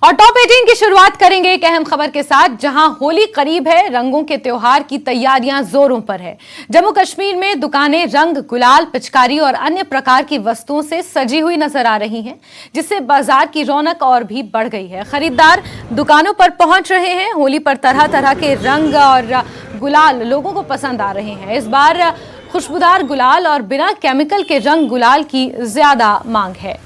और टॉप 18 की शुरुआत करेंगे एक अहम खबर के साथ, जहां होली करीब है, रंगों के त्योहार की तैयारियां जोरों पर है। जम्मू कश्मीर में दुकानें रंग, गुलाल, पिचकारी और अन्य प्रकार की वस्तुओं से सजी हुई नजर आ रही हैं, जिससे बाजार की रौनक और भी बढ़ गई है। खरीदार दुकानों पर पहुंच रहे हैं। होली पर तरह तरह के रंग और गुलाल लोगों को पसंद आ रहे हैं। इस बार खुशबूदार गुलाल और बिना केमिकल के रंग गुलाल की ज्यादा मांग है।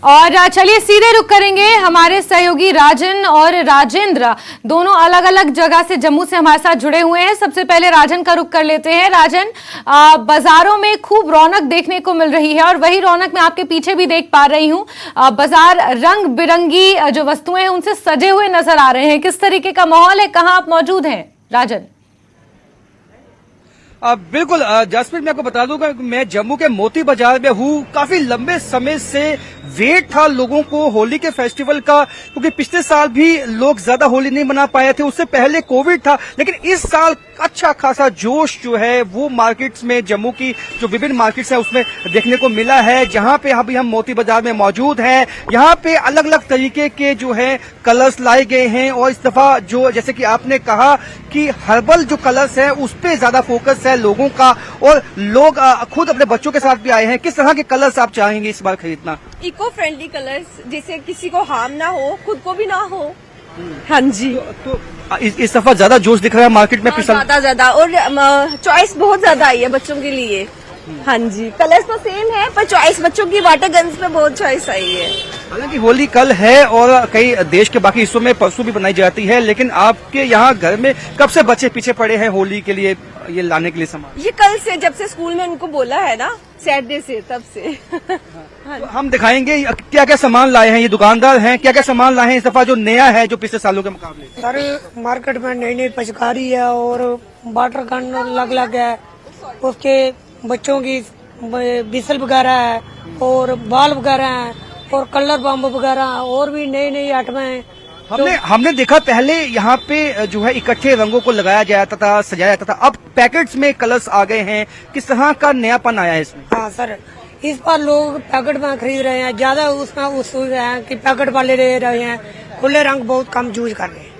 और चलिए सीधे रुख करेंगे, हमारे सहयोगी राजन और राजेंद्र दोनों अलग अलग जगह से जम्मू से हमारे साथ जुड़े हुए हैं। सबसे पहले राजन का रुख कर लेते हैं। राजन, बाजारों में खूब रौनक देखने को मिल रही है और वही रौनक मैं आपके पीछे भी देख पा रही हूँ। बाजार रंग बिरंगी जो वस्तुएं हैं उनसे सजे हुए नजर आ रहे हैं। किस तरीके का माहौल है, कहाँ आप मौजूद हैं राजन? बिल्कुल जसप्रीत, मैं आपको बता दूं कि मैं जम्मू के मोती बाजार में हूँ। काफी लंबे समय से वेट था लोगों को होली के फेस्टिवल का, क्योंकि पिछले साल भी लोग ज्यादा होली नहीं मना पाए थे, उससे पहले कोविड था। लेकिन इस साल अच्छा खासा जोश जो है वो मार्केट्स में, जम्मू की जो विभिन्न मार्केट्स है उसमें देखने को मिला है। जहां पे अभी हम मोती बाजार में मौजूद हैं, यहाँ पे अलग अलग तरीके के जो है कलर्स लाए गए हैं। और इस दफा जो, जैसे कि आपने कहा कि हर्बल जो कलर्स है उस पे ज्यादा फोकस है लोगों का, और लोग खुद अपने बच्चों के साथ भी आए हैं। किस तरह के कलर्स आप चाहेंगे इस बार खरीदना? इको फ्रेंडली कलर्स, जिससे किसी को हार्म ना हो, खुद को भी ना हो। हाँ जी, तो इस दफा ज्यादा जोश दिख रहा है मार्केट में। ज्यादा और चॉइस बहुत ज्यादा आई है बच्चों के लिए। हाँ जी, कलर्स तो सेम है पर चॉइस बच्चों की वाटर गन्स पे बहुत चॉइस आई है। हालांकि होली कल है और कई देश के बाकी हिस्सों में परसों भी बनाई जाती है, लेकिन आपके यहाँ घर में कब से बच्चे पीछे पड़े हैं होली के लिए, ये लाने के लिए सामान? ये कल से, जब से स्कूल में उनको बोला है ना, सैटरडे से, तब से। हाँ। तो हम दिखाएंगे क्या क्या सामान लाए हैं, ये दुकानदार हैं, क्या क्या सामान लाए हैं इस दफा जो नया है जो पिछले सालों के मुकाबले? सर, मार्केट में नई नई पिचकारी है और वाटर गन अलग है, उसके बच्चों की बिसल वगैरह है और बाल वगैरह है और कलर बम वगैरह और भी नई नई आइटमें हैं। हमने देखा पहले यहाँ पे जो है इकट्ठे रंगों को लगाया जाता था, सजाया जाता था, अब पैकेट्स में कलर्स आ गए हैं। किस तरह का नयापन आया है इसमें? हाँ सर, इस बार लोग पैकेट में खरीद रहे हैं, ज्यादा उसमें उत्सुक हैं कि पैकेट वाले ले रहे हैं, खुले रंग बहुत कम यूज कर रहे हैं।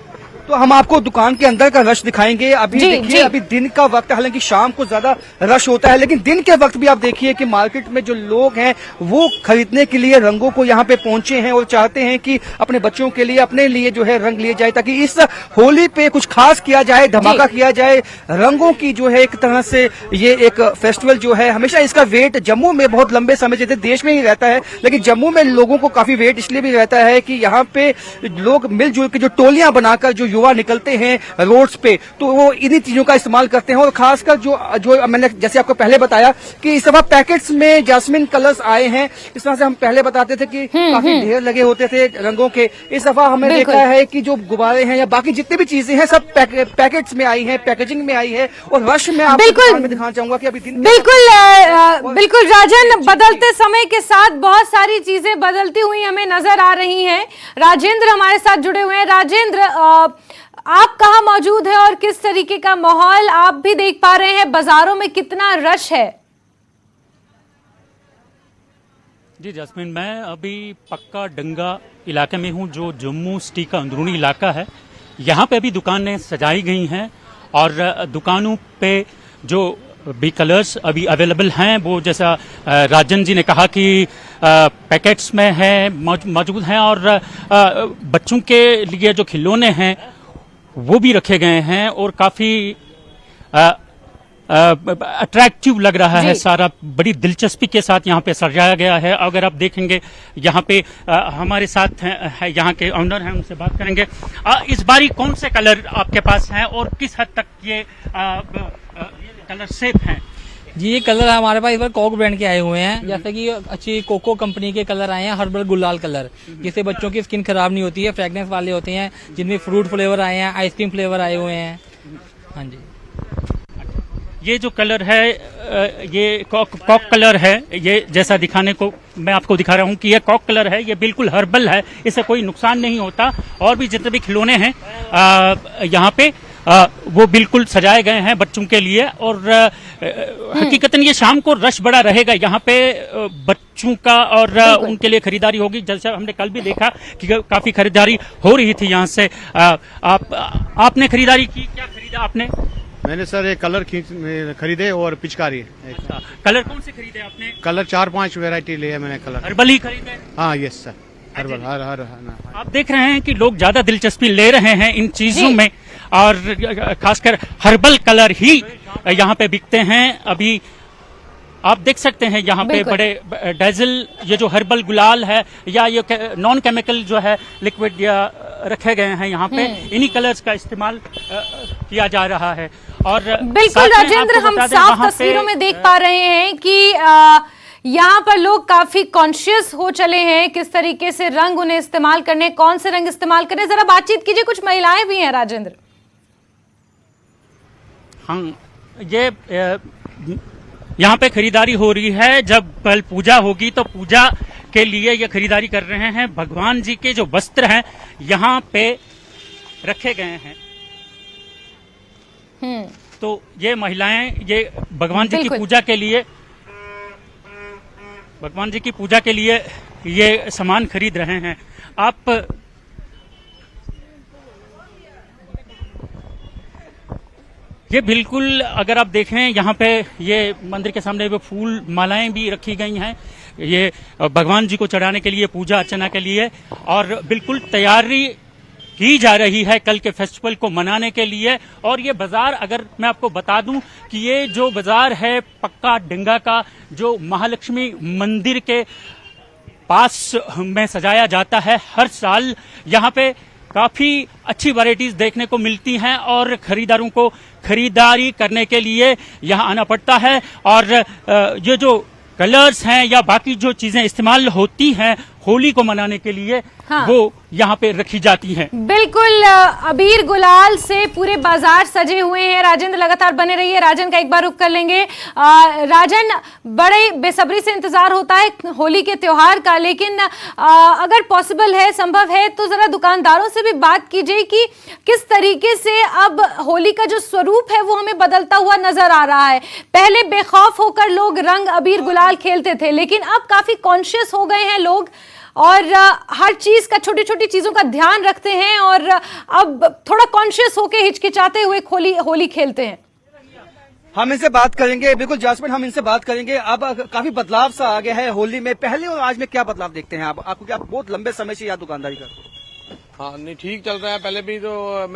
तो हम आपको दुकान के अंदर का रश दिखाएंगे। अभी देखिए, अभी दिन का वक्त है, हालांकि शाम को ज्यादा रश होता है, लेकिन दिन के वक्त भी आप देखिए कि मार्केट में जो लोग हैं वो खरीदने के लिए रंगों को यहाँ पे पहुंचे हैं और चाहते हैं कि अपने बच्चों के लिए, अपने लिए जो है रंग लिए जाए, ताकि इस होली पे कुछ खास किया जाए, धमाका किया जाए। रंगों की जो है एक तरह से ये एक फेस्टिवल जो है, हमेशा इसका वेट जम्मू में बहुत लंबे समय से देश में ही रहता है, लेकिन जम्मू में लोगों को काफी वेट इसलिए भी रहता है कि यहाँ पे लोग मिलजुल के जो टोलियां बनाकर जो युवा निकलते हैं रोड्स पे, तो वो इन्हीं चीजों का इस्तेमाल करते हैं। और खासकर जो मैंने जैसे आपको पहले बताया कि इस दफा पैकेट्स में जैस्मिन कलर्स आए हैं। इस तरह से हम पहले बताते थे कि काफी ढेर लगे होते थे रंगों के, इस दफा हमने देखा है कि जो गुब्बारे हैं या बाकी जितनी भी चीजें हैं सब पैकेट्स में आई हैं, पैकेजिंग में आई है। और रश में आपको दिखाना चाहूंगा कि अभी दिन बिल्कुल राजन, बदलते समय के साथ बहुत सारी चीजें बदलती हुई हमें नजर आ रही हैं। राजेंद्र हमारे साथ जुड़े हुए हैं। राजेंद्र, आप कहाँ मौजूद हैं और किस तरीके का माहौल आप भी देख पा रहे हैं? बाजारों में कितना रश है? जी जैस्मिन, मैं अभी पक्का डंगा इलाके में हूँ, जो जम्मू सिटी का अंदरूनी इलाका है। यहाँ पे भी दुकानें सजाई गई हैं और दुकानों पे जो भी कलर्स अभी अवेलेबल हैं, वो जैसा राजन जी ने कहा कि पैकेट्स में है मौजूद हैं, और बच्चों के लिए जो खिलौने हैं वो भी रखे गए हैं और काफी अट्रैक्टिव लग रहा है सारा। बड़ी दिलचस्पी के साथ यहाँ पे सजाया गया है। अगर आप देखेंगे यहाँ पे हमारे साथ है यहाँ के ऑनर हैं, उनसे बात करेंगे। इस बारी कौन से कलर आपके पास हैं और किस हद तक ये कलर सेफ हैं? जी, ये कलर हमारे पास इस बार कॉक ब्रांड के आए हुए हैं, जैसे कि अच्छी कोको कंपनी के कलर आए हैं, हर्बल गुलाल कलर, जिससे बच्चों की स्किन खराब नहीं होती है, फ्रेगनेंस वाले होते हैं, जिनमें फ्रूट फ्लेवर आए हैं, आइसक्रीम फ्लेवर आए हुए हैं। हाँ जी, ये जो कलर है ये कॉक कलर है। ये जैसा दिखाने को मैं आपको दिखा रहा हूँ कि ये कॉक कलर है, ये बिल्कुल हर्बल है, इससे कोई नुकसान नहीं होता। और भी जितने भी खिलौने हैं यहाँ पे वो बिल्कुल सजाए गए हैं बच्चों के लिए। और हकीकतन ये शाम को रश बड़ा रहेगा यहाँ पे बच्चों का, और उनके लिए खरीदारी होगी। जैसे हमने कल भी देखा कि काफी खरीदारी हो रही थी यहाँ से। आपने खरीदारी की, क्या खरीदा आपने? मैंने सर एक कलर खरीदे और पिचकारी। कलर कौन से खरीदे आपने? कलर 4-5 वैरायटी लिए मैंने कलर। हर्बल ही खरीदे? हाँ यस सर, हर्बल हर आप देख रहे हैं कि लोग ज्यादा दिलचस्पी ले रहे हैं इन चीजों में, और खासकर हर्बल कलर ही यहाँ पे बिकते हैं। अभी आप देख सकते हैं यहाँ पे बड़े डेजल, ये जो हर्बल गुलाल है या ये नॉन केमिकल जो है लिक्विड या रखे गए हैं यहाँ पे, इन्हीं कलर्स का इस्तेमाल किया जा रहा है। और बिल्कुल राजेंद्र, हम साफ तस्वीरों में देख पा रहे हैं कि यहाँ पर लोग काफी कॉन्शियस हो चले हैं किस तरीके से रंग उन्हें इस्तेमाल करने, कौन से रंग इस्तेमाल करने। जरा बातचीत कीजिए, कुछ महिलाएं भी हैं राजेंद्र। हाँ, ये यहाँ पे खरीदारी हो रही है। जब कल पूजा होगी तो पूजा के लिए ये खरीदारी कर रहे हैं। भगवान जी के जो वस्त्र हैं यहाँ पे रखे गए हैं। तो ये महिलाएं ये भगवान जी की पूजा के लिए ये सामान खरीद रहे हैं। आप ये बिल्कुल, अगर आप देखें यहाँ पे ये मंदिर के सामने वो फूल मालाएं भी रखी गई हैं, ये भगवान जी को चढ़ाने के लिए, पूजा अर्चना के लिए, और बिल्कुल तैयारी की जा रही है कल के फेस्टिवल को मनाने के लिए। और ये बाजार, अगर मैं आपको बता दूं कि ये जो बाजार है पक्का डंगा का, जो महालक्ष्मी मंदिर के पास में सजाया जाता है हर साल, यहाँ पे काफी अच्छी वैरायटीज देखने को मिलती हैं और खरीदारों को खरीदारी करने के लिए यहाँ आना पड़ता है। और ये जो कलर्स हैं या बाकी जो चीजें इस्तेमाल होती हैं होली को मनाने के लिए, वो यहाँ पे रखी जाती हैं। बिल्कुल, अबीर गुलाल से पूरे बाजार सजे हुए हैं। राजेंद्र लगातार बने रहिए। राजन का एक बार रुक कर लेंगे। राजन, बड़े बेसब्री से इंतजार होता है होली के त्योहार का, लेकिन अगर पॉसिबल है, संभव है, तो जरा दुकानदारों से भी बात कीजिए कि किस तरीके से अब होली का जो स्वरूप है वो हमें बदलता हुआ नजर आ रहा है। पहले बेखौफ होकर लोग रंग अबीर गुलाल खेलते थे, लेकिन अब काफी कॉन्शियस हो गए हैं लोग और हर चीज का, छोटी छोटी चीजों का ध्यान रखते हैं और अब थोड़ा कॉन्शियस होके हिचकिचाते हुए होली खेलते हैं। हम इनसे बात करेंगे। बिल्कुल जासमिन, हम इनसे बात करेंगे। अब काफी बदलाव सा आ गया है होली में, पहले और आज में क्या बदलाव देखते हैं आप? आपको क्या, बहुत लंबे समय से यहाँ दुकानदारी करते हैं? हाँ, नहीं ठीक चल रहा है। पहले भी तो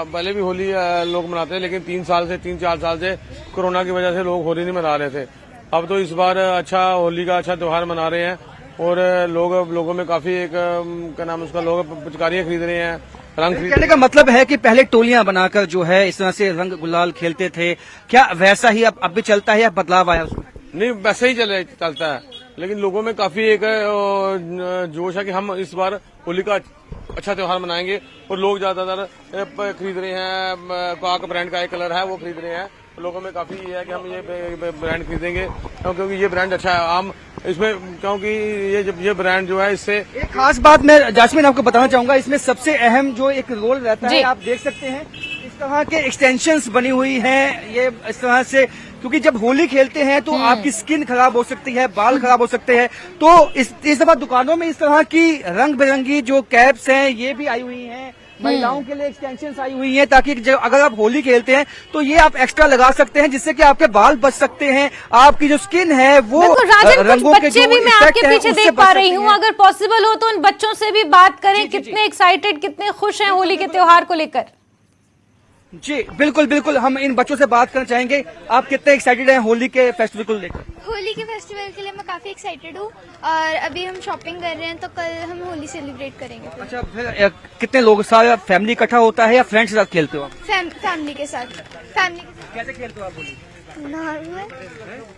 पहले भी होली लोग मनाते हैं, लेकिन 3-4 साल से कोरोना की वजह से लोग होली नहीं मना रहे थे। अब तो इस बार अच्छा होली का अच्छा त्योहार मना रहे हैं और लोगों में काफी एक क्या नाम उसका, लोग पिचकारियां खरीद रहे हैं, रंग खरीद। कहने का मतलब है कि पहले टोलियां बनाकर जो है इस तरह से रंग गुलाल खेलते थे, क्या वैसा ही अब भी चलता है या बदलाव आया उसमें? नहीं, वैसे ही चलता है, लेकिन लोगों में काफी एक जोश है कि हम इस बार होली का अच्छा त्योहार मनाएंगे और लोग ज्यादातर खरीद रहे हैं। काक ब्रांड का एक कलर है वो खरीद रहे हैं। लोगों में काफी ये है कि हम ये ब्रांड खरीदेंगे क्योंकि ये ब्रांड अच्छा है। हम इसमें, क्योंकि ये ब्रांड जो है, इससे एक खास बात मैं जासमिन आपको बताना चाहूंगा, इसमें सबसे अहम जो एक रोल रहता है, आप देख सकते हैं इस तरह के एक्सटेंशंस बनी हुई हैं ये इस तरह से, क्योंकि जब होली खेलते हैं तो आपकी स्किन खराब हो सकती है, बाल खराब हो सकते हैं, तो इस दफा दुकानों में इस तरह की रंग बिरंगी जो कैप्स हैं ये भी आई हुई हैं। महिलाओं के लिए एक्सटेंशंस आई हुई हैं ताकि अगर आप होली खेलते हैं तो ये आप एक्स्ट्रा लगा सकते हैं, जिससे कि आपके बाल बच सकते हैं, आपकी जो स्किन है वो रंगों के जो भी मैं आपके पीछे देख पा रही हूँ। अगर पॉसिबल हो तो उन बच्चों से भी बात करें, कितने एक्साइटेड, कितने खुश हैं होली के त्योहार को लेकर। जी बिल्कुल बिल्कुल, हम इन बच्चों से बात करना चाहेंगे। आप कितने एक्साइटेड हैं होली के फेस्टिवल को लेकर? होली के फेस्टिवल के लिए मैं काफी एक्साइटेड हूँ और अभी हम शॉपिंग कर रहे हैं, तो कल हम होली सेलिब्रेट करेंगे। अच्छा, फिर कितने लोग, सारा फैमिली इकट्ठा होता है या फ्रेंड्स के साथ खेलते हो आप? फैमिली के साथ। कैसे खेलते हो आप होली?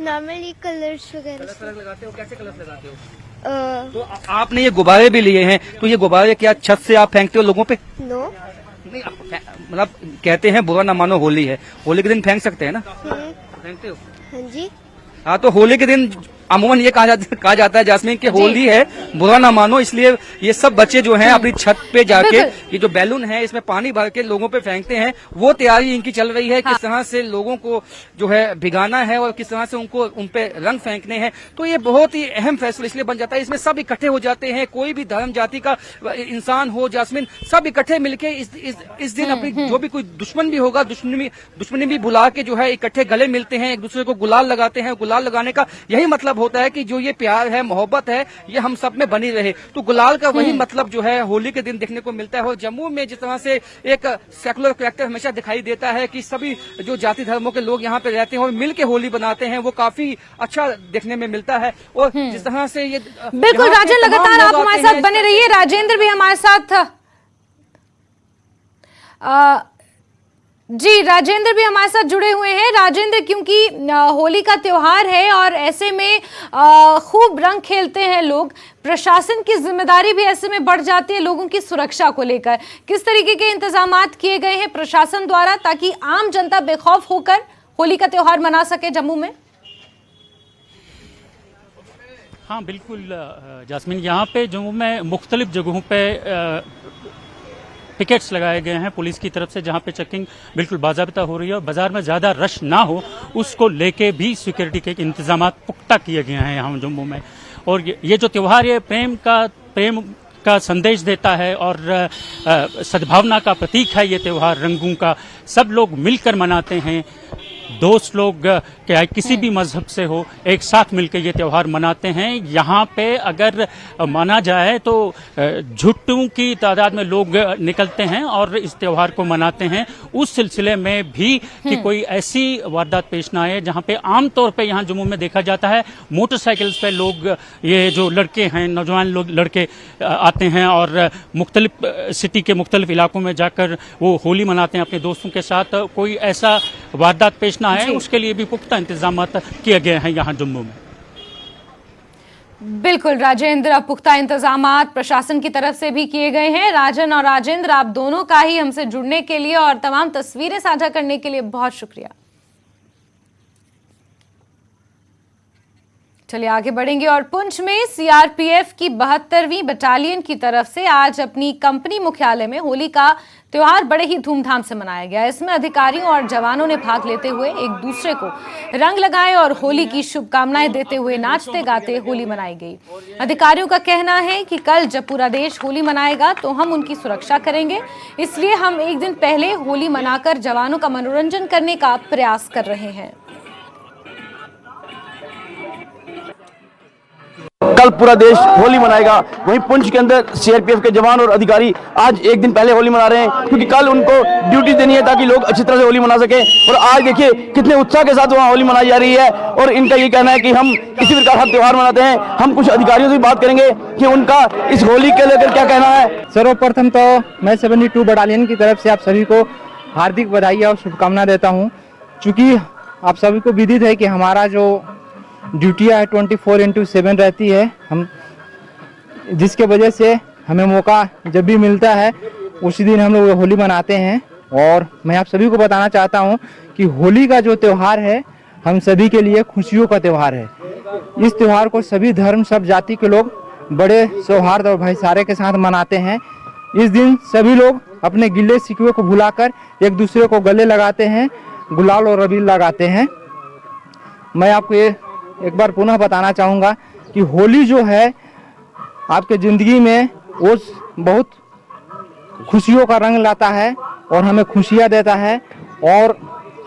नॉर्मली कलर्स वगैरह लगाते हो? कैसे कलर्स लगाते हो? तो आपने ये गुब्बारे भी लिए हैं, तो ये गुब्बारे क्या छत से आप फेंकते हो लोगों पे? नो, नहीं, मतलब कहते हैं बुरा ना मानो होली है, होली के दिन फेंक सकते हैं ना? फेंकते हो? हाँ जी। हाँ, तो होली के दिन अमूमन ये कहा जाता है जास्मीन कि होली है बुरा ना मानो, इसलिए ये सब बच्चे जो हैं अपनी छत पे जाके ये जो बैलून है इसमें पानी भर के लोगों पे फेंकते हैं, वो तैयारी इनकी चल रही है। किस तरह से लोगों को जो है भिगाना है और किस तरह से उनको उन पे रंग फेंकने हैं। तो ये बहुत ही अहम फैसला इसलिए बन जाता है, इसमें सब इकट्ठे हो जाते हैं, कोई भी धर्म जाति का इंसान हो जास्मीन, सब इकट्ठे मिलके इस दिन अपनी जो भी कोई दुश्मन भी होगा दुश्मनी भी भुला के जो है इकट्ठे गले मिलते हैं, एक दूसरे को गुलाल लगाते हैं। गुलाल लगाने का यही मतलब होता है कि जो ये प्यार है, मोहब्बत है, ये हम सब में बनी रहे। तो गुलाल का वही मतलब जो है होली के दिन देखने को मिलता है। और जम्मू में जिस तरह से एक सेकुलर कैरेक्टर हमेशा दिखाई देता है कि सभी जो जाति धर्मों के लोग यहाँ पे रहते हैं और मिल के होली बनाते हैं, वो काफी अच्छा देखने में मिलता है। और जिस तरह से ये बिल्कुल राजेंद्र, लगातार आप हमारे साथ बने रहिए। राजेंद्र भी हमारे साथ जी, राजेंद्र भी हमारे साथ जुड़े हुए हैं। राजेंद्र, क्योंकि होली का त्योहार है और ऐसे में खूब रंग खेलते हैं लोग, प्रशासन की जिम्मेदारी भी ऐसे में बढ़ जाती है लोगों की सुरक्षा को लेकर। किस तरीके के इंतजामात किए गए हैं प्रशासन द्वारा ताकि आम जनता बेखौफ होकर होली का त्योहार मना सके जम्मू में? हाँ बिल्कुल जास्मीन, यहाँ पे जम्मू में मुख्तलिफ जगहों पे पिकेट्स लगाए गए हैं पुलिस की तरफ से, जहाँ पे चेकिंग बिल्कुल बाज़ाबिता हो रही है और बाजार में ज़्यादा रश ना हो उसको लेके भी सिक्योरिटी के इंतजाम पुख्ता किए गए हैं यहाँ जम्मू में। और ये जो त्यौहार है प्रेम का संदेश देता है और सद्भावना का प्रतीक है। ये त्यौहार रंगों का, सब लोग मिलकर मनाते हैं। दोस्त लोग क्या किसी भी मजहब से हो, एक साथ मिलकर ये त्यौहार मनाते हैं। यहाँ पे अगर माना जाए तो झुट्टों की तादाद में लोग निकलते हैं और इस त्यौहार को मनाते हैं। उस सिलसिले में भी कि कोई ऐसी वारदात पेश ना आए। जहाँ पे आमतौर पे यहाँ जम्मू में देखा जाता है मोटरसाइकिल्स पे लोग, ये जो लड़के हैं, नौजवान लोग लड़के आते हैं और मुख्तलिफ सिटी के मुख्तलिफ इलाकों में जाकर वो होली मनाते हैं अपने दोस्तों के साथ। कोई ऐसा वारदात पेश ना है, उसके लिए भी पुख्ता इंतजाम किए गए हैं यहाँ जम्मू में। बिल्कुल राजेंद्र, पुख्ता इंतजामात प्रशासन की तरफ से भी किए गए हैं। राजन और राजेंद्र, आप दोनों का ही हमसे जुड़ने के लिए और तमाम तस्वीरें साझा करने के लिए बहुत शुक्रिया। चलिए आगे बढ़ेंगे और पुंछ में सीआरपीएफ की 72वीं बटालियन की तरफ से आज अपनी कंपनी मुख्यालय में होली का त्योहार बड़े ही धूमधाम से मनाया गया। इसमें अधिकारियों और जवानों ने भाग लेते हुए एक दूसरे को रंग लगाए और होली की शुभकामनाएं देते हुए नाचते गाते होली मनाई गई। अधिकारियों का कहना है कि कल जब पूरा देश होली मनाएगा तो हम उनकी सुरक्षा करेंगे, इसलिए हम एक दिन पहले होली मनाकर जवानों का मनोरंजन करने का प्रयास कर रहे हैं। कल पूरा देश होली मनाएगा, वहीं पुंछ के अंदर सीआरपीएफ के जवान और अधिकारी आज एक दिन पहले होली मना रहे हैं, क्योंकि कल उनको ड्यूटी देनी है ताकि लोग अच्छी तरह से होली मना सके। और आज देखिए कितने उत्साह के साथ वहाँ होली मनाई जा रही है और इनका ये कहना है कि हम किसी प्रकार का त्योहार मनाते हैं। हम कुछ अधिकारियों से बात करेंगे कि उनका इस होली के लेकर क्या कहना है। सर्वप्रथम तो मैं 72 बटालियन की तरफ से आप सभी को हार्दिक बधाई और शुभकामना देता हूँ। चूँकि आप सभी को विदित है कि हमारा जो ड्यूटियाँ 24/7 रहती है, हम जिसके वजह से हमें मौका जब भी मिलता है उसी दिन हम लोग होली मनाते हैं। और मैं आप सभी को बताना चाहता हूं कि होली का जो त्यौहार है हम सभी के लिए खुशियों का त्यौहार है। इस त्यौहार को सभी धर्म, सब जाति के लोग बड़े सौहार्द और भाईचारे के साथ मनाते हैं। इस दिन सभी लोग अपने गिले शिकवे को भुलाकर एक दूसरे को गले लगाते हैं, गुलाल और अबीर लगाते हैं। मैं आपको एक बार पुनः बताना चाहूँगा कि होली जो है आपके ज़िंदगी में वो बहुत खुशियों का रंग लाता है और हमें खुशियाँ देता है। और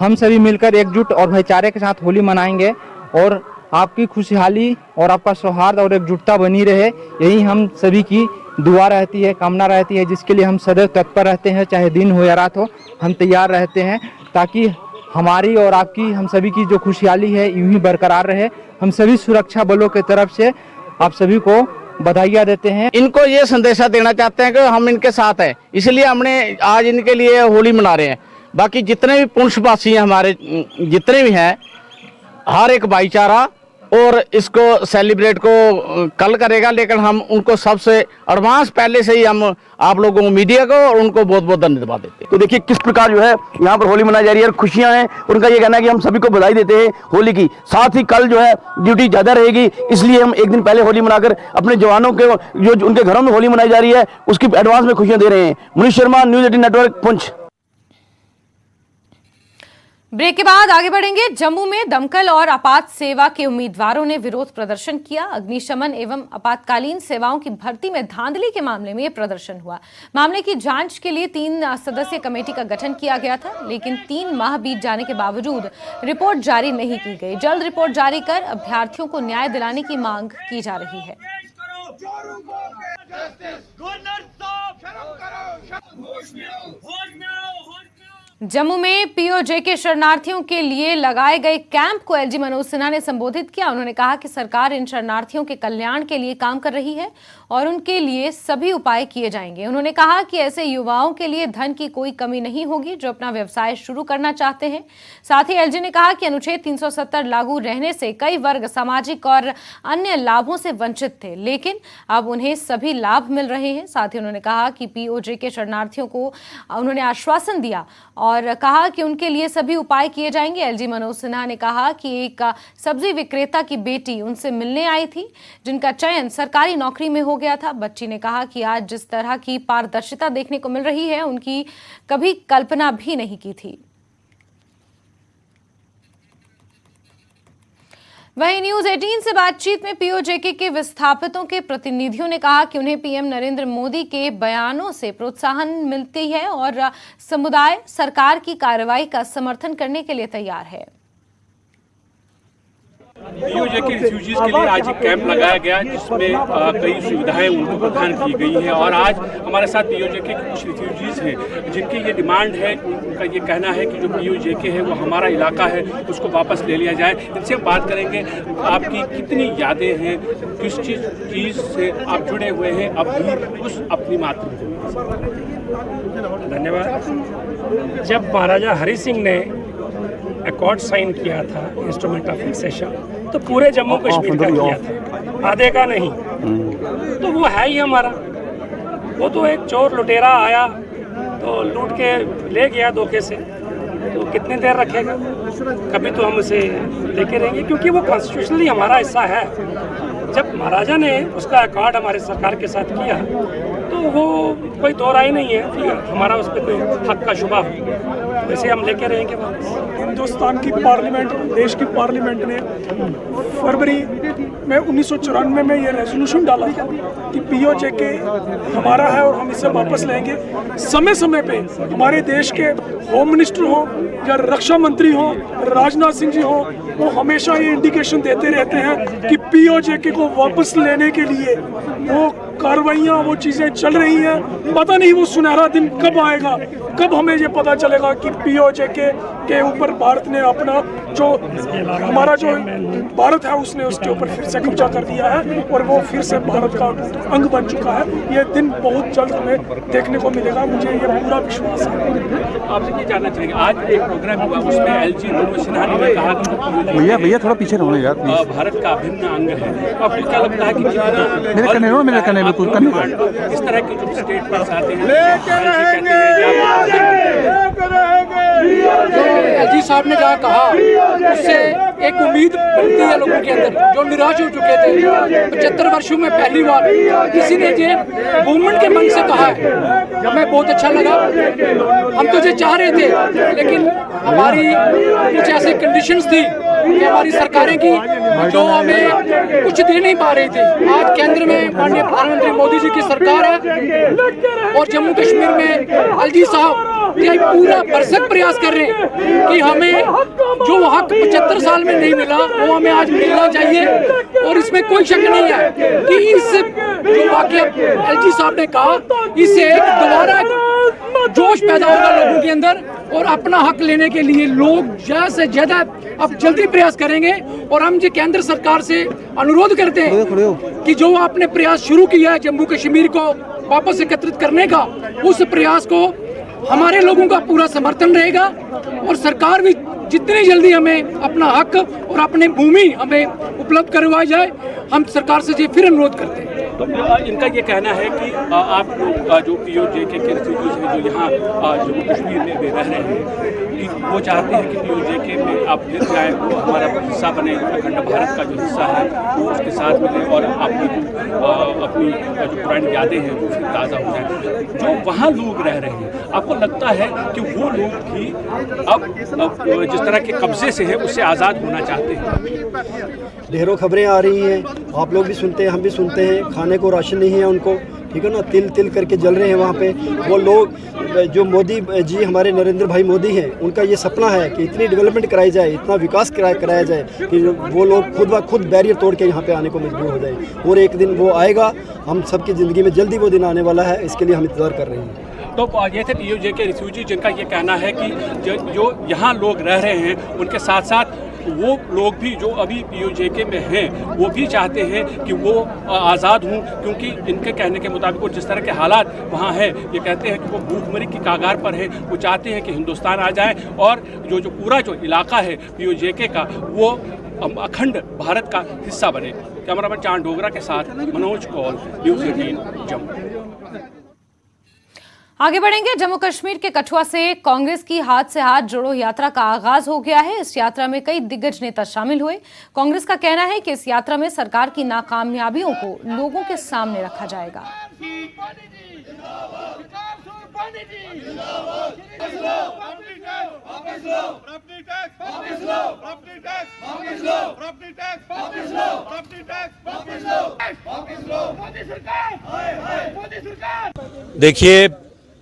हम सभी मिलकर एकजुट और भाईचारे के साथ होली मनाएंगे और आपकी खुशहाली और आपका सौहार्द और एकजुटता बनी रहे, यही हम सभी की दुआ रहती है, कामना रहती है, जिसके लिए हम सदैव तत्पर रहते हैं। चाहे दिन हो या रात हो, हम तैयार रहते हैं ताकि हमारी और आपकी, हम सभी की जो खुशहाली है यूं ही बरकरार रहे। हम सभी सुरक्षा बलों की तरफ से आप सभी को बधाइयाँ देते हैं। इनको ये संदेशा देना चाहते हैं कि हम इनके साथ हैं, इसलिए हमने आज इनके लिए होली मना रहे हैं। बाकी जितने भी पुंछवासी हैं हमारे, जितने भी हैं, हर एक भाईचारा और इसको सेलिब्रेट को कल करेगा, लेकिन हम उनको सबसे एडवांस पहले से ही हम आप लोगों को, मीडिया को और उनको बहुत बहुत धन्यवाद देते हैं। तो देखिए किस प्रकार जो है यहाँ पर होली मनाई जा रही है और खुशियाँ हैं। उनका ये कहना है कि हम सभी को बधाई देते हैं होली की, साथ ही कल जो है ड्यूटी ज़्यादा रहेगी, इसलिए हम एक दिन पहले होली मनाकर अपने जवानों के जो उनके घरों में होली मनाई जा रही है उसकी एडवांस में खुशियाँ दे रहे हैं। Munish Sharma, news 18 network, Poonch. Break के बाद आगे बढ़ेंगे। जम्मू में दमकल और आपात सेवा के उम्मीदवारों ने विरोध प्रदर्शन किया। अग्निशमन एवं आपातकालीन सेवाओं की भर्ती में धांधली के मामले में यह प्रदर्शन हुआ। मामले की जांच के लिए 3 सदस्यीय कमेटी का गठन किया गया था, लेकिन 3 माह बीत जाने के बावजूद रिपोर्ट जारी नहीं की गई। जल्द रिपोर्ट जारी कर अभ्यर्थियों को न्याय दिलाने की मांग की जा रही है। जम्मू में पीओजे के शरणार्थियों के लिए लगाए गए कैंप को एलजी मनोज सिन्हा ने संबोधित किया। उन्होंने कहा कि सरकार इन शरणार्थियों के कल्याण के लिए काम कर रही है और उनके लिए सभी उपाय किए जाएंगे। उन्होंने कहा कि ऐसे युवाओं के लिए धन की कोई कमी नहीं होगी जो अपना व्यवसाय शुरू करना चाहते हैं। साथ ही एलजी ने कहा कि अनुच्छेद 370 लागू रहने से कई वर्ग सामाजिक और अन्य लाभों से वंचित थे, लेकिन अब उन्हें सभी लाभ मिल रहे हैं। साथ ही उन्होंने कहा कि पीओजे के शरणार्थियों को उन्होंने आश्वासन दिया और कहा कि उनके लिए सभी उपाय किए जाएंगे। एलजी मनोज सिन्हा ने कहा कि एक सब्जी विक्रेता की बेटी उनसे मिलने आई थी, जिनका चयन सरकारी नौकरी में हो गया था। बच्ची ने कहा कि आज जिस तरह की पारदर्शिता देखने को मिल रही है, उनकी कभी कल्पना भी नहीं की थी। वहीं न्यूज 18 से बातचीत में पीओजेके के विस्थापितों के प्रतिनिधियों ने कहा कि उन्हें पीएम नरेंद्र मोदी के बयानों से प्रोत्साहन मिलती है और समुदाय सरकार की कार्रवाई का समर्थन करने के लिए तैयार है। पीओजेके रिफ्यूजीज के लिए आज एक कैंप लगाया गया, जिसमें कई सुविधाएं उनको प्रदान की गई हैं। और आज हमारे साथ पीओजेके के कुछ रिफ्यूजीज हैं जिनकी ये डिमांड है, उनका ये कहना है कि जो पीओजेके है वो हमारा इलाका है, उसको वापस ले लिया जाए। इनसे हम बात करेंगे, आपकी कितनी यादें हैं, किस चीज़ से आप जुड़े हुए हैं अब भी उस अपनी मातृभूमि से। धन्यवाद। जब महाराजा हरि सिंह ने अकॉर्ड साइन किया था इंस्ट्रूमेंट ऑफ एक्सेशन, तो पूरे जम्मू कश्मीर का किया था, आधे का नहीं। तो वो है ही हमारा। वो तो एक चोर लुटेरा आया तो लूट के ले गया धोखे से, तो कितनी देर रखेगा? कभी तो हम उसे लेके रहेंगे, क्योंकि वो कॉन्स्टिट्यूशनली हमारा हिस्सा है। जब महाराजा ने उसका अकॉर्ड हमारे सरकार के साथ किया तो वो कोई दो राय नहीं है कि हमारा उस पर कोई हक का शुबा हो, वैसे हम लेके रहेंगे वापस। हिंदुस्तान की पार्लियामेंट, देश की पार्लियामेंट ने फरवरी में 1994 में ये रेजोल्यूशन डाला था कि पीओजेके हमारा है और हम इसे वापस लेंगे। समय समय पे हमारे देश के होम मिनिस्टर हो या रक्षा मंत्री हो, राजनाथ सिंह जी हो, वो हमेशा ये इंडिकेशन देते रहते हैं कि पीओजेके को वापस लेने के लिए वो कार्रवाइयाँ, वो चीज़ें चल रही हैं। पता नहीं वो सुनहरा दिन कब आएगा, कब हमें ये पता चलेगा कि पीओजेके के ऊपर भारत ने अपना जो हमारा जो भारत है उसने उसके ऊपर फिर से कब्जा कर दिया है और वो फिर से भारत का अंग बन चुका है। ये दिन बहुत जल्द हमें देखने को मिलेगा, मुझे ये पूरा विश्वास है। आपसे ये जानना चाहेंगे, आज एक प्रोग्राम हुआ, उसमें एलजी मनोज सिन्हा ने कहा कि भैया थोड़ा पीछे रहो यार, भारत का अभिन्न अंग है। तो आपको क्या लगता है कि इस तरह के जो स्टेटमेंट्स आते हैं एलजी साहब ने जहाँ कहा उससे एक उम्मीद बनती है लोगों के अंदर जो निराश हो चुके थे। 75 वर्षों में पहली बार किसी ने ये गवर्नमेंट के मन से कहा है, हमें बहुत अच्छा लगा। हम तो ये चाह रहे थे, लेकिन हमारी कुछ ऐसी कंडीशंस थी कि हमारी सरकारें की जो हमें कुछ दे नहीं पा रही थी। आज केंद्र में माननीय प्रधानमंत्री मोदी जी की सरकार है और जम्मू कश्मीर में एलजी साहब ये पूरा भरसक प्रयास कर रहे हैं कि हमें जो हक 75 साल में नहीं मिला वो हमें आज मिलना चाहिए। और इसमें कोई शक नहीं है कि इस जो वाकया एलजी साहब ने कहा, इससे एक दोबारा जोश पैदा होगा लोगों के अंदर और अपना हक लेने के लिए लोग ज़्यादा से ज़्यादा अब जल्दी प्रयास करेंगे। और हम ये केंद्र सरकार से अनुरोध करते हैं कि जो आपने प्रयास शुरू किया है जम्मू कश्मीर को वापस एकत्रित करने का, उस प्रयास को हमारे लोगों का पूरा समर्थन रहेगा और सरकार भी जितनी जल्दी हमें अपना हक और अपनी भूमि हमें उपलब्ध करवाई जाए, हम सरकार से ये फिर अनुरोध करते हैं। तो इनका ये कहना है कि आप लोग जो पीओजे के रिफ्यूजीज हैं जो यहाँ जम्मू कश्मीर में भी रह रहे हैं, कि वो चाहते हैं कि पीओजे में आप फिर जाएँ, वो हमारा हिस्सा बने, अखंड भारत का जो हिस्सा है वो उसके साथ मिले और अपनी जो पुरानी यादें हैं वो फिर ताज़ा हो जाए। जो वहाँ लोग रह रहे हैं, आपको लगता है कि वो लोग भी अब जिस तरह के कब्जे से है उससे आज़ाद होना चाहते हैं? ढेरों खबरें आ रही हैं, आप लोग भी सुनते हैं, हम भी सुनते हैं, खाने को राशन नहीं है उनको, ठीक है ना, तिल तिल करके जल रहे हैं वहाँ पे। वो लोग जो मोदी जी हमारे नरेंद्र भाई मोदी हैं, उनका ये सपना है कि इतनी डेवलपमेंट कराई जाए, इतना विकास कराया जाए कि वो लोग खुद ब खुद बैरियर तोड़ के यहाँ पे आने को मजबूर हो जाए। और एक दिन वो आएगा, हम सबकी ज़िंदगी में जल्दी वो दिन आने वाला है, इसके लिए हम इंतज़ार कर रहे हैं। तो ये थे पीओजे के रिफ्यूजी जिनका ये कहना है कि जो यहाँ लोग रह रहे हैं उनके साथ साथ वो लोग भी जो अभी पीओजे में हैं वो भी चाहते हैं कि वो आज़ाद हों, क्योंकि इनके कहने के मुताबिक जिस तरह के हालात वहाँ हैं, ये कहते हैं कि वो भूखमरी की कागार पर है। वो चाहते हैं कि हिंदुस्तान आ जाए और जो पूरा जो इलाका है पीओजे का वो अखंड भारत का हिस्सा बने। कैमरामैन चांद डोगरा के साथ मनोज कौल, न्यूज़ 18 जम्मू। आगे बढ़ेंगे। जम्मू कश्मीर के कठुआ से कांग्रेस की हाथ से हाथ जोड़ो यात्रा का आगाज हो गया है। इस यात्रा में कई दिग्गज नेता शामिल हुए। कांग्रेस का कहना है कि इस यात्रा में सरकार की नाकामयाबियों को लोगों के सामने रखा जाएगा। देखिए,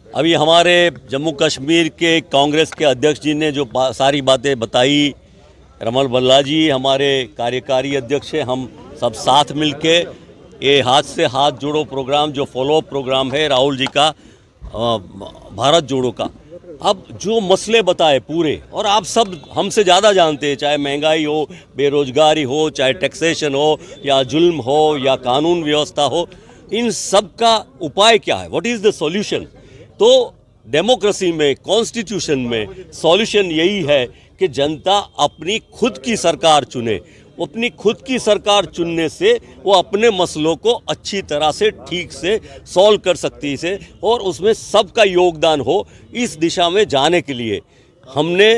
अभी हमारे जम्मू कश्मीर के कांग्रेस के अध्यक्ष जी ने जो सारी बातें बताई, रमल बल्ला जी हमारे कार्यकारी अध्यक्ष हैं, हम सब साथ मिलके ये हाथ से हाथ जोड़ो प्रोग्राम जो फॉलो अप प्रोग्राम है राहुल जी का, भारत जोड़ो का, अब जो मसले बताए पूरे, और आप सब हमसे ज़्यादा जानते हैं, चाहे महंगाई हो, बेरोजगारी हो, चाहे टैक्सेशन हो, या जुल्म हो, या कानून व्यवस्था हो, इन सब का उपाय क्या है, व्हाट इज़ द सॉल्यूशन। तो डेमोक्रेसी में, कॉन्स्टिट्यूशन में सॉल्यूशन यही है कि जनता अपनी खुद की सरकार चुने। अपनी खुद की सरकार चुनने से वो अपने मसलों को अच्छी तरह से ठीक से सॉल्व कर सकती है और उसमें सबका योगदान हो। इस दिशा में जाने के लिए हमने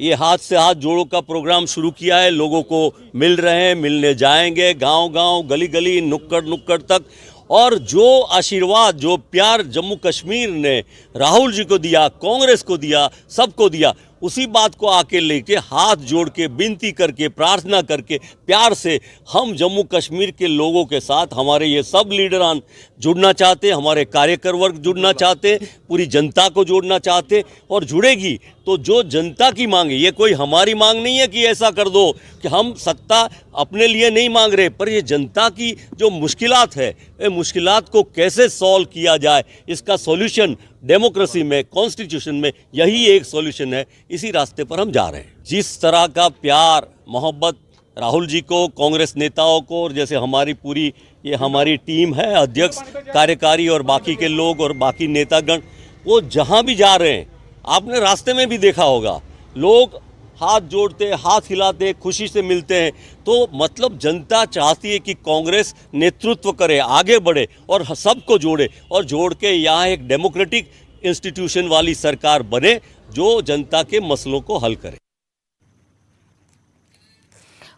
ये हाथ से हाथ जोड़ो का प्रोग्राम शुरू किया है। लोगों को मिल रहे हैं, मिलने जाएंगे गांव-गांव, गली-गली, नुक्कड़-नुक्कड़ तक, और जो आशीर्वाद, जो प्यार जम्मू कश्मीर ने राहुल जी को दिया, कांग्रेस को दिया, सबको दिया, उसी बात को आके लेके हाथ जोड़ के विनती करके, प्रार्थना करके, प्यार से हम जम्मू कश्मीर के लोगों के साथ, हमारे ये सब लीडरान जुड़ना चाहते, हमारे कार्यकर वर्ग जुड़ना चाहते, पूरी जनता को जोड़ना चाहते, और जुड़ेगी तो जो जनता की मांग है, ये कोई हमारी मांग नहीं है कि ऐसा कर दो, कि हम सत्ता अपने लिए नहीं मांग रहे, पर ये जनता की जो मुश्किलात है, ये मुश्किलात को कैसे सॉल्व किया जाए, इसका सॉल्यूशन डेमोक्रेसी में, कॉन्स्टिट्यूशन में यही एक सॉल्यूशन है। इसी रास्ते पर हम जा रहे हैं। जिस तरह का प्यार, मोहब्बत राहुल जी को, कांग्रेस नेताओं को, और जैसे हमारी पूरी ये हमारी टीम है, अध्यक्ष, कार्यकारी और बाकी के लोग और बाकी नेतागण, वो जहाँ भी जा रहे हैं, आपने रास्ते में भी देखा होगा, लोग हाथ जोड़ते, हाथ हिलाते, खुशी से मिलते हैं। तो मतलब जनता चाहती है कि कांग्रेस नेतृत्व करे, आगे बढ़े और सबको जोड़े, और जोड़ के यहाँ एक डेमोक्रेटिक इंस्टीट्यूशन वाली सरकार बने जो जनता के मसलों को हल करे।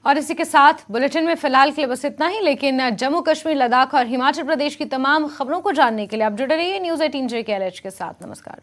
और इसी के साथ बुलेटिन में फिलहाल के लिए बस इतना ही, लेकिन जम्मू कश्मीर, लद्दाख और हिमाचल प्रदेश की तमाम खबरों को जानने के लिए आप जुड़े रहिए न्यूज़ 18 JKLH के साथ। नमस्कार।